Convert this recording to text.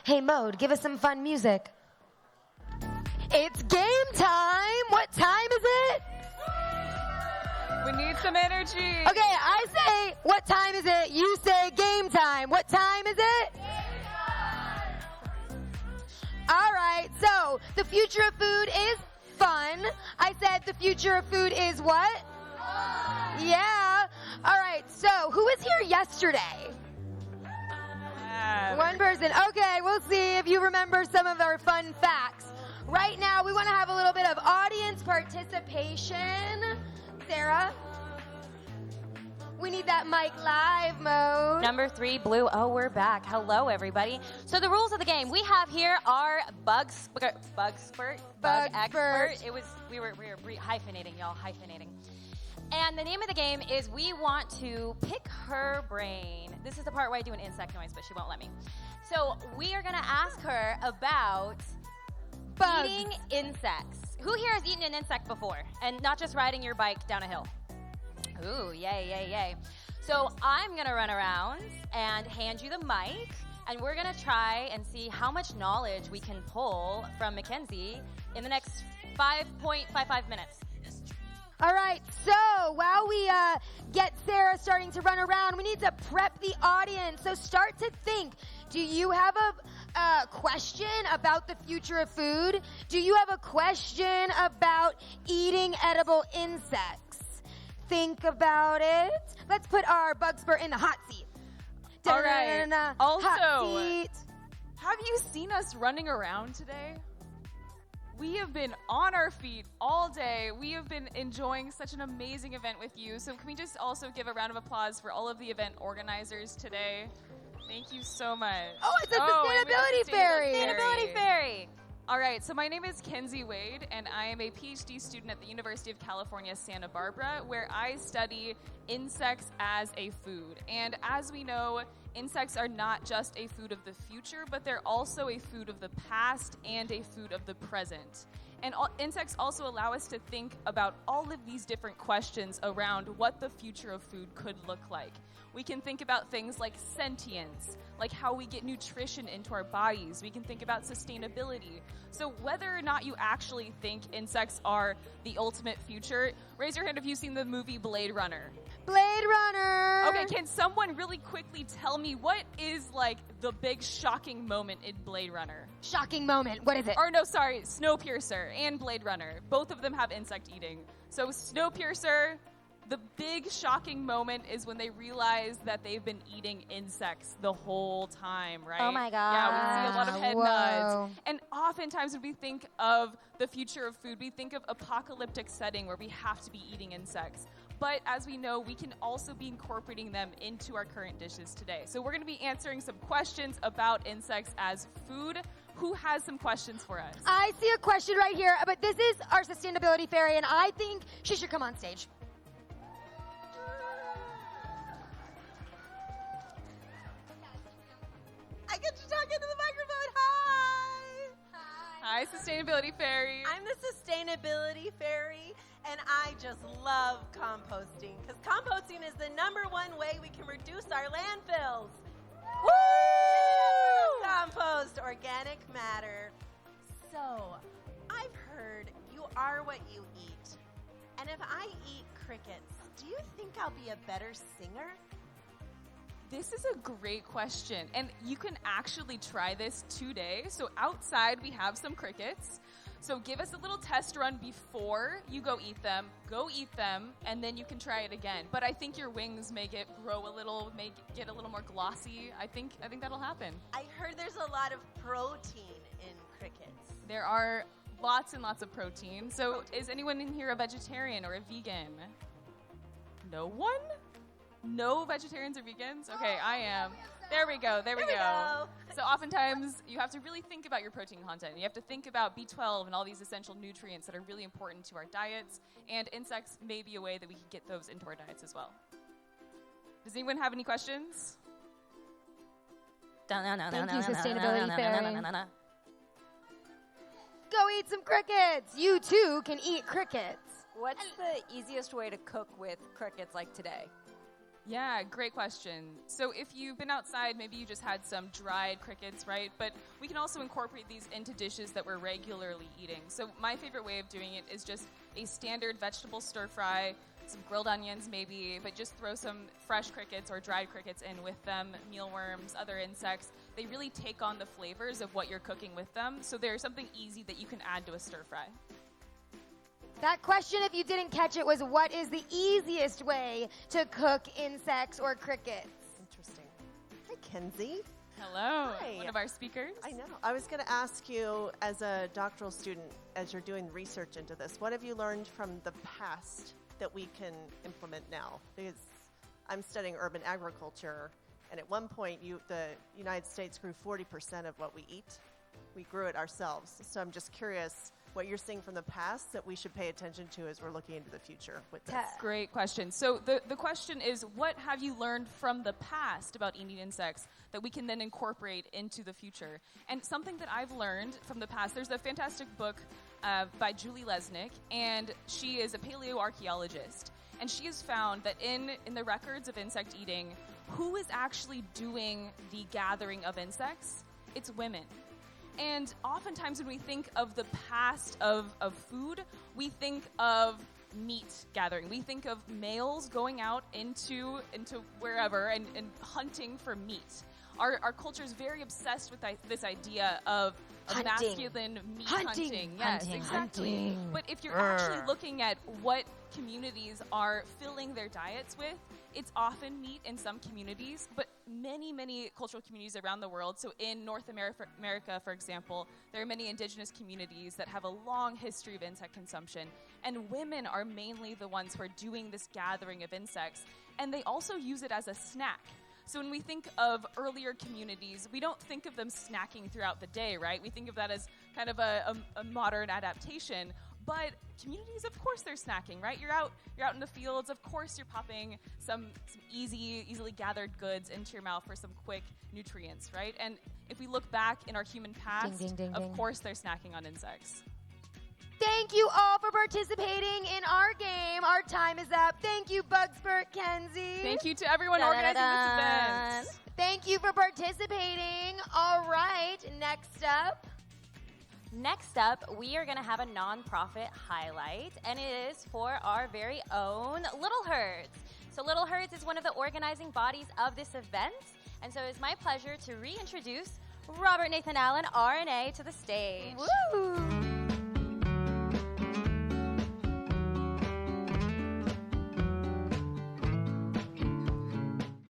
Hey, Mode, give us some fun music. It's game time. What time is it? We need some energy. Okay, I say, what time is it? You say game time. What time is it? Game time. All right, so the future of food is fun. I said the future of food is what? Fun. Yeah. All right, so who was here yesterday? One person. Okay, we'll see if you remember some of our fun facts. Right now, we want to have a little bit of audience participation. Sarah? We need that mic live mode. Number 3, Blue. Oh, we're back. Hello, everybody. So the rules of the game we have here are bug expert. We were hyphenating, y'all, hyphenating. And the name of the game is we want to pick her brain. This is the part where I do an insect noise, but she won't let me. So we are going to ask her about Bugs. eating insects. Who here has eaten an insect before? And not just riding your bike down a hill? Ooh, yay, yay, yay. So I'm going to run around and hand you the mic, and we're going to try and see how much knowledge we can pull from Mackenzie in the next 5.55 minutes. All right, so while we get Sarah starting to run around, we need to prep the audience. So start to think. Do you have a question about the future of food? Do you have a question about eating edible insects? Think about it. Let's put our Bugspur in the hot seat. All right. Also, hot seat. Have you seen us running around today? We have been on our feet all day. We have been enjoying such an amazing event with you. So can we just also give a round of applause for all of the event organizers today? Thank you so much. Oh, it's a sustainability fairy. Sustainability fairy. All right, so my name is Kenzie Wade, and I am a PhD student at the University of California, Santa Barbara, where I study insects as a food. And as we know, insects are not just a food of the future, but they're also a food of the past and a food of the present. And insects also allow us to think about all of these different questions around what the future of food could look like. We can think about things like sentience, like how we get nutrition into our bodies. We can think about sustainability. So whether or not you actually think insects are the ultimate future, raise your hand if you've seen the movie Blade Runner. Blade Runner. Okay, can someone really quickly tell me what is like the big shocking moment in Blade Runner? Shocking moment. What is it? Or no, sorry, Snowpiercer and Blade Runner. Both of them have insect eating. So Snowpiercer, the big shocking moment is when they realize that they've been eating insects the whole time, right? Oh my God. Yeah, we see a lot of head Whoa. nods. And oftentimes when we think of the future of food, we think of apocalyptic setting where we have to be eating insects. But as we know, we can also be incorporating them into our current dishes today. So we're going to be answering some questions about insects as food. Who has some questions for us? I see a question right here, but this is our sustainability fairy, and I think she should come on stage. I get to talk into the microphone. Hi. Hi, Sustainability Fairy. I'm the Sustainability Fairy, and I just love composting because composting is the #1 way we can reduce our landfills. Woo! Compost, organic matter. So, I've heard you are what you eat. And if I eat crickets, do you think I'll be a better singer? This is a great question, and you can actually try this today. So outside we have some crickets. So give us a little test run before you go eat them, and then you can try it again. But I think your wings may get a little more glossy. I think that'll happen. I heard there's a lot of protein in crickets. There are lots and lots of protein. So is anyone in here a vegetarian or a vegan? No one? No vegetarians or vegans? Okay, I am. There we go. So oftentimes you have to really think about your protein content. You have to think about B12 and all these essential nutrients that are really important to our diets, and insects may be a way that we can get those into our diets as well. Does anyone have any questions? Thank you, Sustainability Fairy. Go eat some crickets. You too can eat crickets. What's the easiest way to cook with crickets like today? Yeah, great question. So if you've been outside, maybe you just had some dried crickets, right? But we can also incorporate these into dishes that we're regularly eating. So my favorite way of doing it is just a standard vegetable stir fry, some grilled onions maybe, but just throw some fresh crickets or dried crickets in with them, mealworms, other insects. They really take on the flavors of what you're cooking with them. So there's something easy that you can add to a stir fry. That question, if you didn't catch it, was what is the easiest way to cook insects or crickets? Interesting. Hi, Kenzie. Hello, Hi. one of our speakers. I know. I was going to ask you, as a doctoral student, as you're doing research into this, what have you learned from the past that we can implement now? Because I'm studying urban agriculture, and at one point, the United States grew 40% of what we eat. We grew it ourselves. So I'm just curious what you're seeing from the past that we should pay attention to as we're looking into the future with this. Great question. So the question is, what have you learned from the past about eating insects that we can then incorporate into the future? And something that I've learned from the past, there's a fantastic book by Julie Lesnick, and she is a paleoarchaeologist. And she has found that in the records of insect eating, who is actually doing the gathering of insects? It's women. And oftentimes when we think of the past of food, we think of meat gathering. We think of males going out into wherever and hunting for meat. Our culture is very obsessed with this idea of masculine meat hunting. Yes, exactly. But if you're actually looking at what communities are filling their diets with, it's often meat in some communities, but many cultural communities around the world. So in North America, for example, there are many indigenous communities that have a long history of insect consumption. And women are mainly the ones who are doing this gathering of insects. And they also use it as a snack. So when we think of earlier communities, we don't think of them snacking throughout the day, right? We think of that as kind of a modern adaptation. But communities, of course, they're snacking, right? You're out in the fields. Of course, you're popping some easily gathered goods into your mouth for some quick nutrients, right? And if we look back in our human past, of course, they're snacking on insects. Thank you all for participating in our game. Our time is up. Thank you, Bugspurt Kenzie. Thank you to everyone organizing this event. Thank you for participating. All right, next up, we are going to have a nonprofit highlight, and it is for our very own Little Herds. So Little Herds is one of the organizing bodies of this event, and so it's my pleasure to reintroduce Robert Nathan Allen, RNA, to the stage. Woo!